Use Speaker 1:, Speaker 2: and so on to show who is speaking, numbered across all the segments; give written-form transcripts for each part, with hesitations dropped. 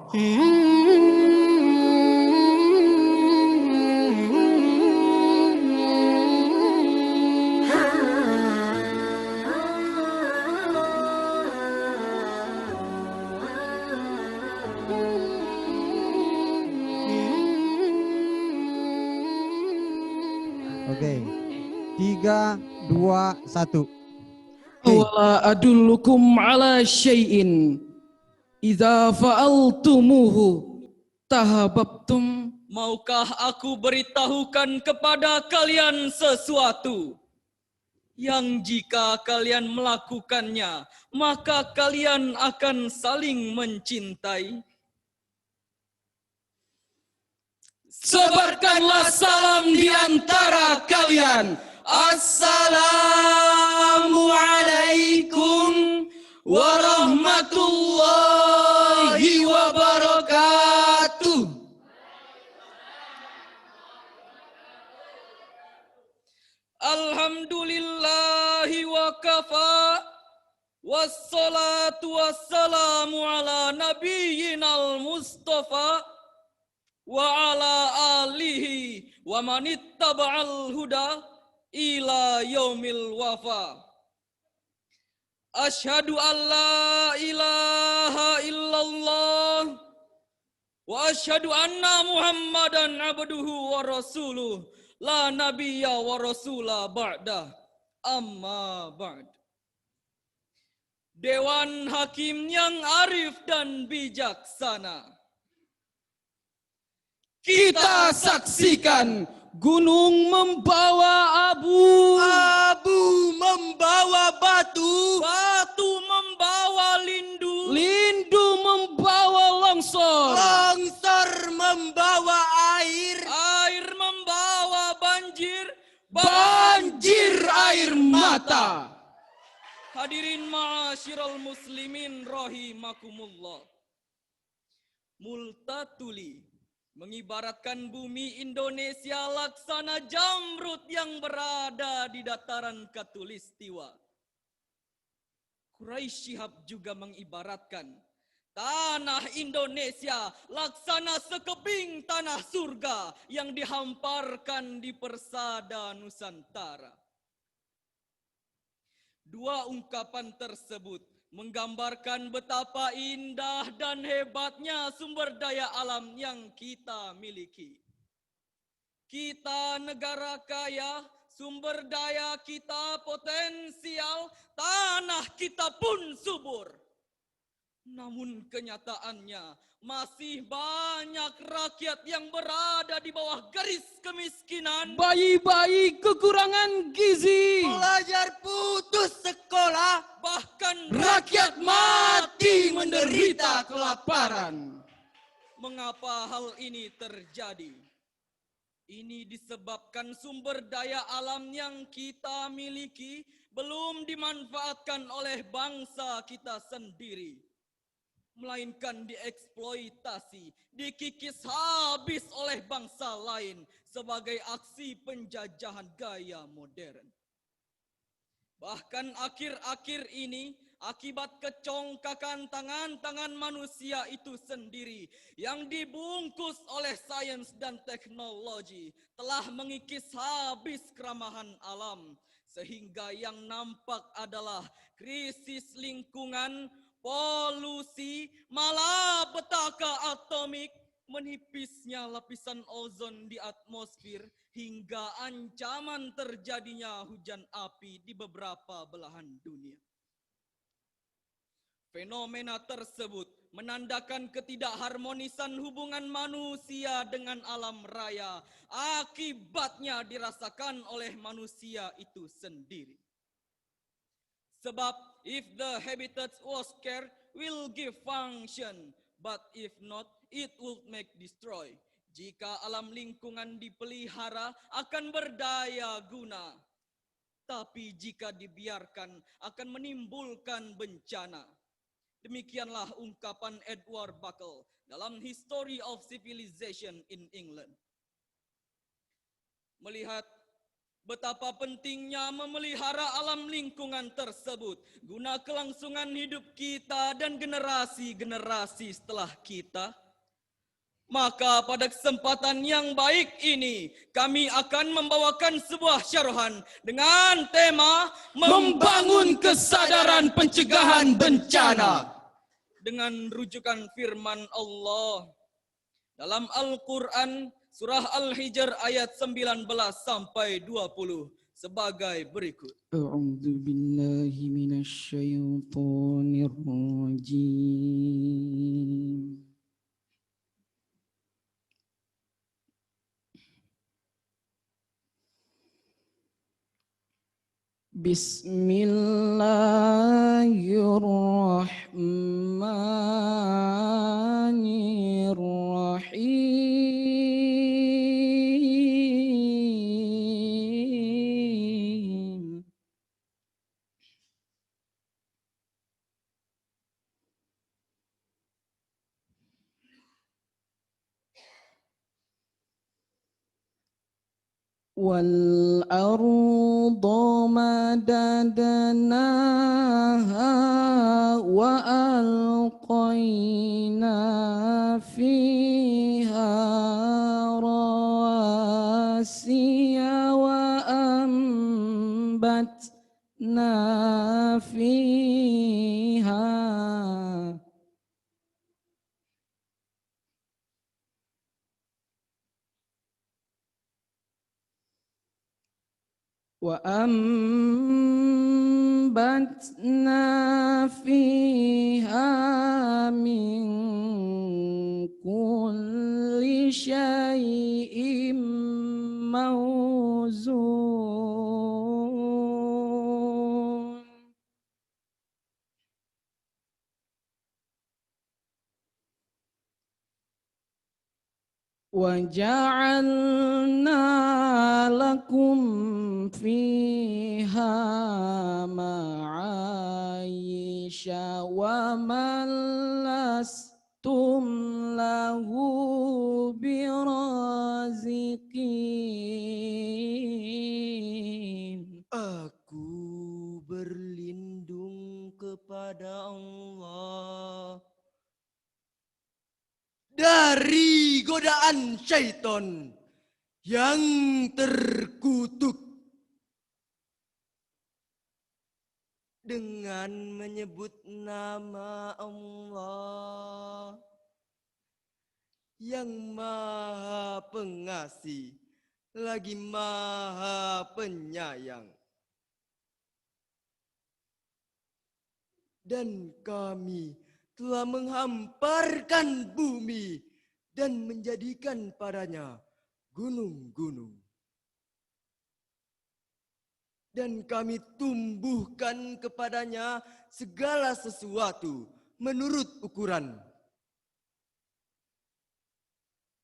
Speaker 1: Oke, 3, 2, 1.
Speaker 2: Wala adullukum ala syai'in idza fa'altumuhu tahabbtum.
Speaker 3: Maukah aku beritahukan kepada kalian sesuatu yang jika kalian melakukannya, maka kalian akan saling mencintai?
Speaker 2: Sebarkanlah salam di antara kalian. Assalamualaikum warahmatullahi wabarakatuh.
Speaker 3: Alhamdulillahi wa kafa, wassalatu wassalamu ala nabiyyinal mustafa wa ala alihi wa manittaba'al huda ila yaumil wafa. Asyhadu an la ilaha illallah wa asyhadu anna Muhammadan abduhu wa rasuluh la nabiyya wa rasula ba'dah. Amma ba'd. Dewan Hakim yang arif dan bijaksana,
Speaker 2: Kita saksikan gunung membawa abu,
Speaker 3: abu membawa batu, batu membawa lindu,
Speaker 2: lindu membawa longsor,
Speaker 3: longsor membawa air, air membawa banjir,
Speaker 2: banjir air mata.
Speaker 3: Hadirin ma'asyiral muslimin rahimakumullah. Multatuli mengibaratkan bumi Indonesia laksana jamrut yang berada di dataran Katulistiwa. Quraisy Shihab juga mengibaratkan tanah Indonesia laksana sekeping tanah surga yang dihamparkan di persada Nusantara. Dua ungkapan tersebut menggambarkan betapa indah dan hebatnya sumber daya alam yang kita miliki. Kita negara kaya, sumber daya kita potensial, tanah kita pun subur. Namun kenyataannya masih banyak rakyat yang berada di bawah garis kemiskinan.
Speaker 2: Bayi-bayi kekurangan gizi,
Speaker 3: Pelajar putus sekolah, bahkan
Speaker 2: rakyat mati menderita kelaparan.
Speaker 3: Mengapa hal ini terjadi? Ini disebabkan sumber daya alam yang kita miliki belum dimanfaatkan oleh bangsa kita sendiri, melainkan dieksploitasi, dikikis habis oleh bangsa lain sebagai aksi penjajahan gaya modern. Bahkan akhir-akhir ini, akibat kecongkakan tangan-tangan manusia itu sendiri yang dibungkus oleh sains dan teknologi telah mengikis habis keramahan alam, sehingga yang nampak adalah krisis lingkungan, polusi, malapetaka atomik, menipisnya lapisan ozon di atmosfer, hingga ancaman terjadinya hujan api di beberapa belahan dunia. Fenomena tersebut menandakan ketidakharmonisan hubungan manusia dengan alam raya. Akibatnya dirasakan oleh manusia itu sendiri. Sebab if the habitat was cared, will give function, but if not, it will make destroy. Jika alam lingkungan dipelihara, akan berdaya guna. Tapi jika dibiarkan, akan menimbulkan bencana. Demikianlah ungkapan Edward Buckle dalam History of Civilization in England. Melihat betapa pentingnya memelihara alam lingkungan tersebut guna kelangsungan hidup kita dan generasi-generasi setelah kita. Maka pada kesempatan yang baik ini kami akan membawakan sebuah syarahan dengan tema
Speaker 2: Membangun kesadaran pencegahan bencana.
Speaker 3: dengan rujukan firman Allah dalam Al-Quran surah Al-Hijr ayat 19 sampai 20 sebagai berikut.
Speaker 4: A'udzu billahi minasyaitonir rajim. Bismillahirrahmanirrahim. Wal arda madadnaha wa alqaina fiha rawasiya wa ambatna fiha وأنبتنا فيها من كل شيء موزون وجعلنا لكم فيها معايش ومن لستم له برازقين.
Speaker 5: Aku berlindung kepada Allah dari godaan syaitan yang terkutuk dengan menyebut nama Allah yang Maha Pengasih lagi Maha Penyayang. Dan kami telah menghamparkan bumi dan menjadikan padanya gunung-gunung. Dan kami tumbuhkan kepadanya segala sesuatu menurut ukuran.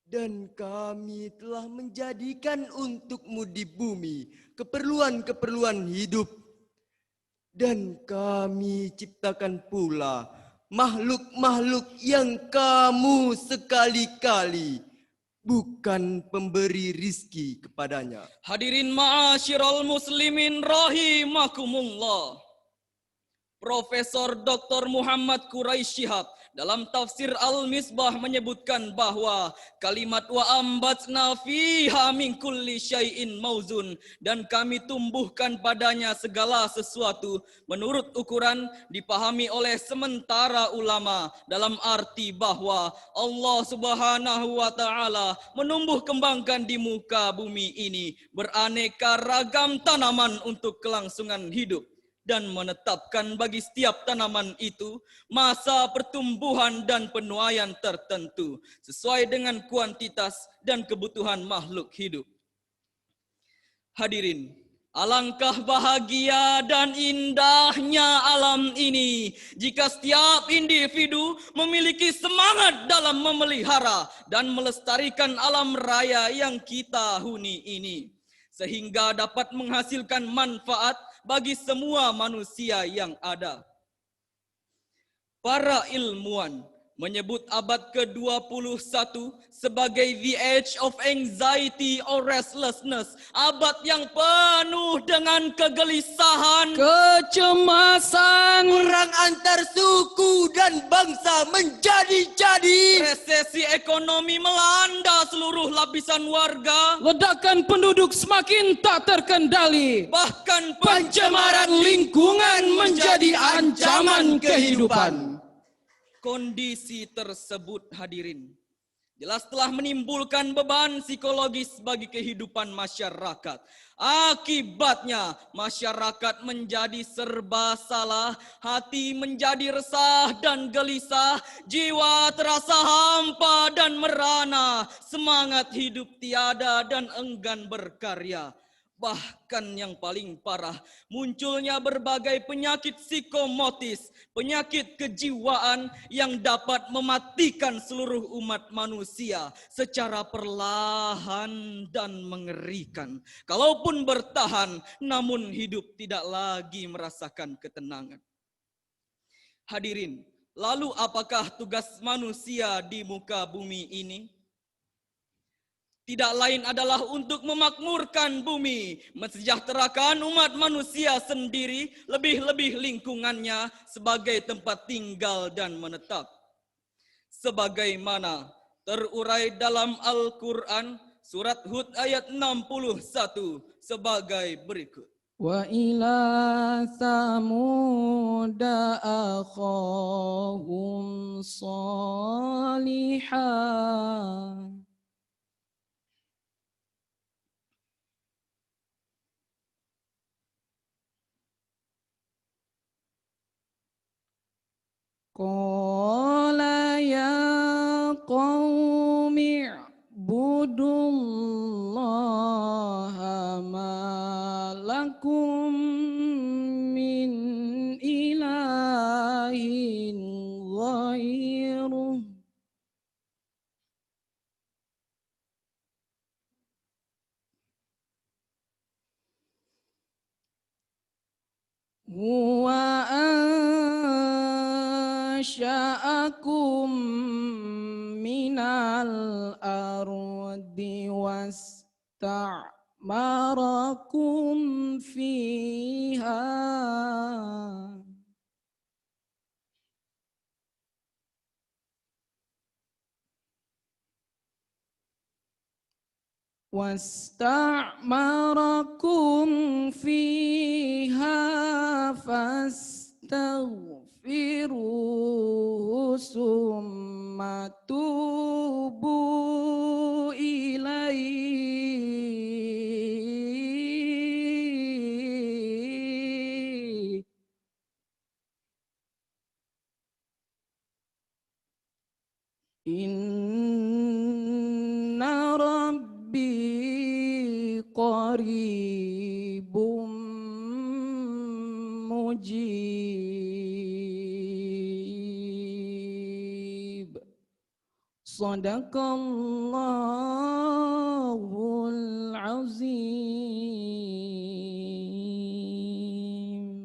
Speaker 5: Dan kami telah menjadikan untukmu di bumi keperluan-keperluan hidup. Dan kami ciptakan pula makhluk-makhluk yang kamu sekali-kali bukan pemberi rizki kepadanya.
Speaker 3: Hadirin ma'asyiral muslimin rahimakumullah. Profesor Dr. Muhammad Quraisy Shihab dalam tafsir Al-Misbah menyebutkan bahwa kalimat wa ambatna fiha min kulli syai'in mauzun, dan kami tumbuhkan padanya segala sesuatu menurut ukuran, dipahami oleh sementara ulama dalam arti bahwa Allah Subhanahu wa taala menumbuh kembangkan di muka bumi ini beraneka ragam tanaman untuk kelangsungan hidup, dan menetapkan bagi setiap tanaman itu masa pertumbuhan dan penuaian tertentu sesuai dengan kuantitas dan kebutuhan makhluk hidup. Hadirin, alangkah bahagia dan indahnya alam ini jika setiap individu memiliki semangat dalam memelihara dan melestarikan alam raya yang kita huni ini, sehingga dapat menghasilkan manfaat bagi semua manusia yang ada. Para ilmuwan menyebut abad ke-21 sebagai the age of anxiety or restlessness, abad yang penuh dengan kegelisahan,
Speaker 4: kecemasan,
Speaker 5: perang antar suku dan bangsa menjadi-jadi,
Speaker 3: resesi ekonomi melanda seluruh lapisan warga,
Speaker 4: ledakan penduduk semakin tak terkendali,
Speaker 3: bahkan
Speaker 4: pencemaran lingkungan menjadi ancaman kehidupan.
Speaker 3: Kondisi tersebut, hadirin, jelas telah menimbulkan beban psikologis bagi kehidupan masyarakat. Akibatnya, masyarakat menjadi serba salah, hati menjadi resah dan gelisah, jiwa terasa hampa dan merana, semangat hidup tiada dan enggan berkarya. Bahkan yang paling parah, munculnya berbagai penyakit psikomotis, penyakit kejiwaan yang dapat mematikan seluruh umat manusia secara perlahan dan mengerikan. Kalaupun bertahan, namun hidup tidak lagi merasakan ketenangan. Hadirin, lalu apakah tugas manusia di muka bumi ini? Tidak lain adalah untuk memakmurkan bumi, mensejahterakan umat manusia sendiri, lebih-lebih lingkungannya sebagai tempat tinggal dan menetap. Sebagaimana terurai dalam Al-Quran, surat Hud ayat 61 sebagai berikut.
Speaker 4: Wa ila samuda akhahum salihah. Qala ya qaumi ibudullaha ma lakum min ilahin ghairuh. Huwa ansha'akum minal ardi wasta'marakum fiha. واستعمركم فيها فاستغفروه ثم توبوا إليه Inna Rabbi qaribum mujib. Sadaqallahul azim.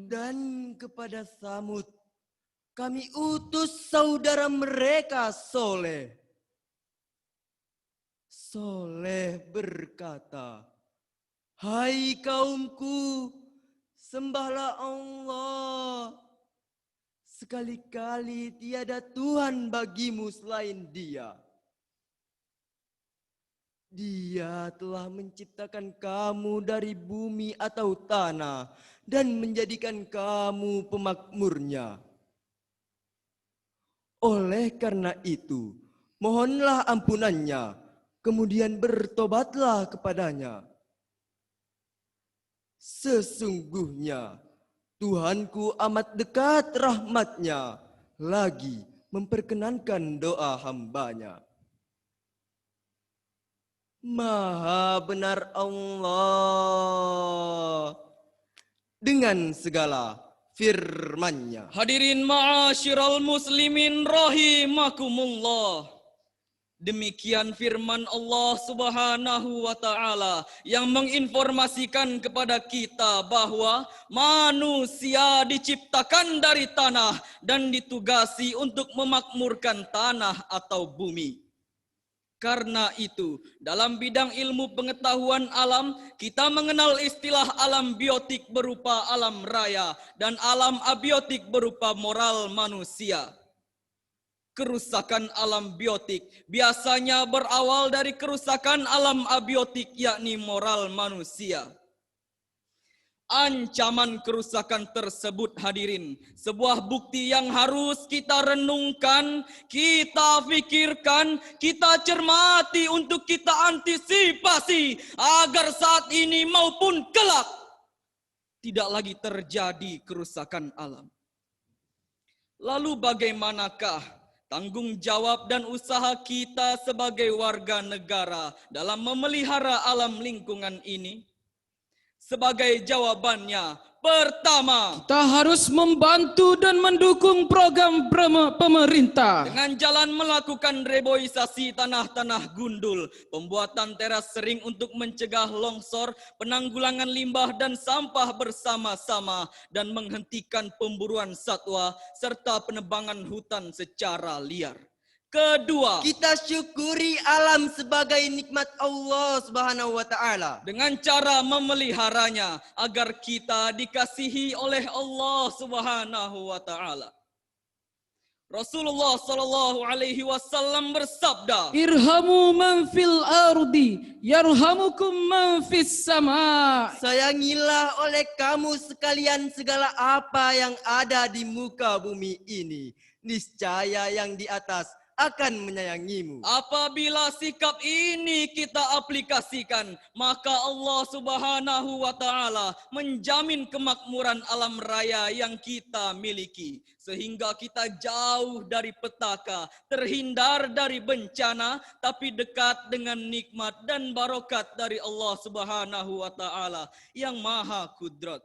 Speaker 5: Dan kepada Samud kami utus saudara mereka Soleh. Soleh berkata, "Hai kaumku, sembahlah Allah. Sekali-kali tiada Tuhan bagimu selain Dia. Dia telah menciptakan kamu dari bumi atau tanah dan menjadikan kamu pemakmurnya. Oleh karena itu, mohonlah ampunannya, kemudian bertobatlah kepadanya. Sesungguhnya Tuhanku amat dekat rahmatnya, lagi memperkenankan doa hambanya." Maha benar Allah dengan segala firman-Nya.
Speaker 3: Hadirin ma'asyiral muslimin rahimakumullah. Demikian firman Allah Subhanahu wa Ta'ala yang menginformasikan kepada kita bahwa manusia diciptakan dari tanah dan ditugasi untuk memakmurkan tanah atau bumi. Karena itu, dalam bidang ilmu pengetahuan alam, kita mengenal istilah alam biotik berupa alam raya dan alam abiotik berupa moral manusia. Kerusakan alam biotik biasanya berawal dari kerusakan alam abiotik, yakni moral manusia. Ancaman kerusakan tersebut, hadirin, sebuah bukti yang harus kita renungkan, kita pikirkan, kita cermati untuk kita antisipasi agar saat ini maupun kelak tidak lagi terjadi kerusakan alam. Lalu bagaimanakah tanggung jawab dan usaha kita sebagai warga negara dalam memelihara alam lingkungan ini? Sebagai jawabannya, pertama,
Speaker 4: kita harus membantu dan mendukung program pemerintah
Speaker 3: dengan jalan melakukan reboisasi tanah-tanah gundul, pembuatan teras sering untuk mencegah longsor, penanggulangan limbah dan sampah bersama-sama, dan menghentikan pemburuan satwa serta penebangan hutan secara liar. Kedua,
Speaker 5: Kita syukuri alam sebagai nikmat Allah Subhanahu wa Ta'ala.
Speaker 3: dengan cara memeliharanya agar kita dikasihi oleh Allah Subhanahu wa Ta'ala. Rasulullah sallallahu alaihi wasallam bersabda,
Speaker 4: irhamu man fil ardi yarhamukum man fis sama.
Speaker 5: Sayangilah oleh kamu sekalian segala apa yang ada di muka bumi ini. Niscaya yang di atas akan menyayangimu.
Speaker 3: apabila sikap ini kita aplikasikan, maka Allah Subhanahu wa Ta'ala menjamin kemakmuran alam raya yang kita miliki, sehingga kita jauh dari petaka, terhindar dari bencana, tapi dekat dengan nikmat dan barokat dari Allah Subhanahu wa Ta'ala yang Maha Kudrat.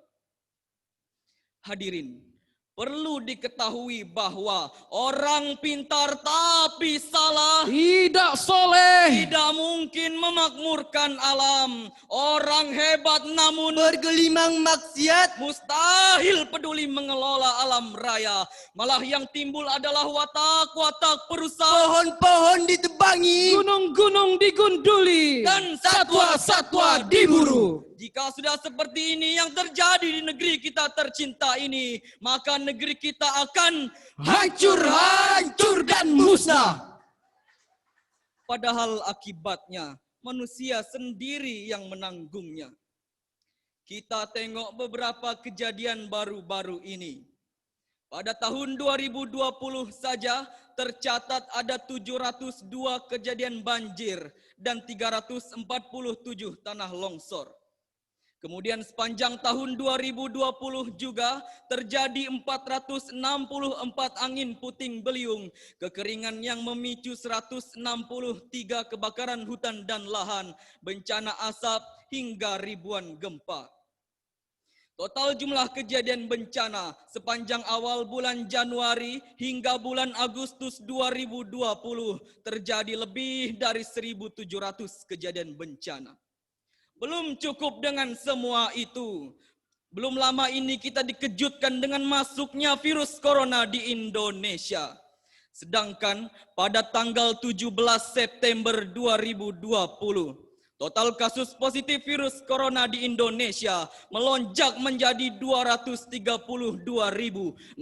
Speaker 3: Hadirin, perlu diketahui bahwa orang pintar tapi salah
Speaker 4: Tidak soleh,
Speaker 3: tidak mungkin memakmurkan alam. Orang hebat namun
Speaker 5: Bergelimang maksiat,
Speaker 3: mustahil peduli mengelola alam raya. Malah yang timbul adalah watak-watak perusak
Speaker 5: pohon-pohon ditebangi,
Speaker 4: gunung-gunung digunduli,
Speaker 3: dan
Speaker 4: satwa-satwa diburu.
Speaker 3: Jika sudah seperti ini yang terjadi di negeri kita tercinta ini, maka negeri kita akan
Speaker 4: Hancur dan musnah.
Speaker 3: Padahal akibatnya manusia sendiri yang menanggungnya. Kita tengok beberapa kejadian baru-baru ini. Pada tahun 2020 saja tercatat ada 702 kejadian banjir dan 347 tanah longsor. Kemudian sepanjang tahun 2020 juga terjadi 464 angin puting beliung, kekeringan yang memicu 163 kebakaran hutan dan lahan, bencana asap hingga ribuan gempa. Total jumlah kejadian bencana sepanjang awal bulan Januari hingga bulan Agustus 2020 terjadi lebih dari 1.700 kejadian bencana. Belum cukup dengan semua itu. Belum lama ini kita dikejutkan dengan masuknya virus corona di Indonesia. Sedangkan pada tanggal 17 September 2020, total kasus positif virus corona di Indonesia melonjak menjadi 232.628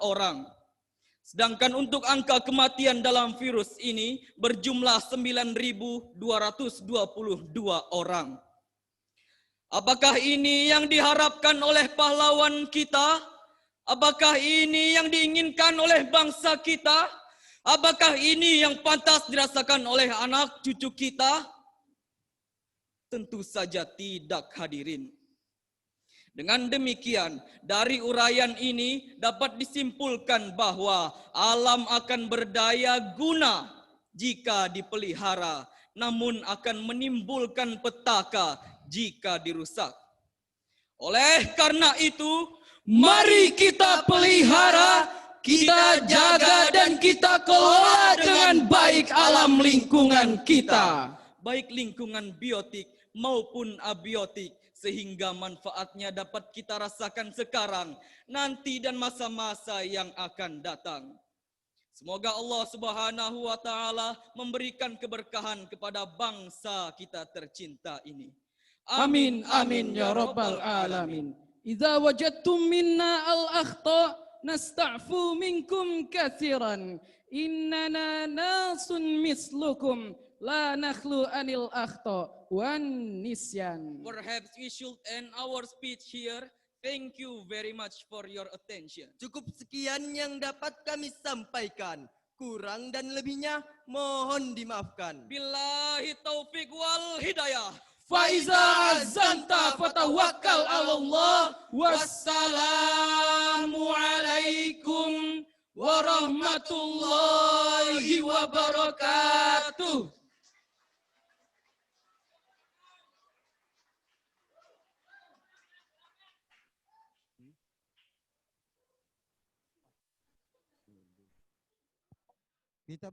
Speaker 3: orang. Sedangkan untuk angka kematian dalam virus ini berjumlah 9.222 orang. Apakah ini yang diharapkan oleh pahlawan kita? Apakah ini yang diinginkan oleh bangsa kita? Apakah ini yang pantas dirasakan oleh anak cucu kita? Tentu saja tidak, hadirin. Dengan demikian, dari uraian ini dapat disimpulkan bahwa alam akan berdaya guna jika dipelihara, namun akan menimbulkan petaka jika dirusak. Oleh karena itu,
Speaker 4: Mari kita pelihara,
Speaker 3: Kita jaga dan kita kelola dengan baik alam lingkungan kita. Baik lingkungan biotik maupun abiotik, sehingga manfaatnya dapat kita rasakan sekarang, nanti dan masa-masa yang akan datang. Semoga Allah Subhanahu wa taala memberikan keberkahan kepada bangsa kita tercinta ini.
Speaker 4: Amin amin ya rabbal alamin. Idza wajadtum minna al-akhta nasta'fu minkum katsiran. Innana nasun mislukum la nakhlu anil akhta wan nisyan.
Speaker 3: Perhaps we should end our speech here. Thank you very much for your attention.
Speaker 5: Cukup sekian yang dapat kami sampaikan. Kurang dan lebihnya mohon dimaafkan.
Speaker 3: Billahi taufik wal hidayah.
Speaker 4: Faiza azamta fatawakkal 'alallah. Wassalamu alaikum warahmatullahi wabarakatuh.
Speaker 1: Kita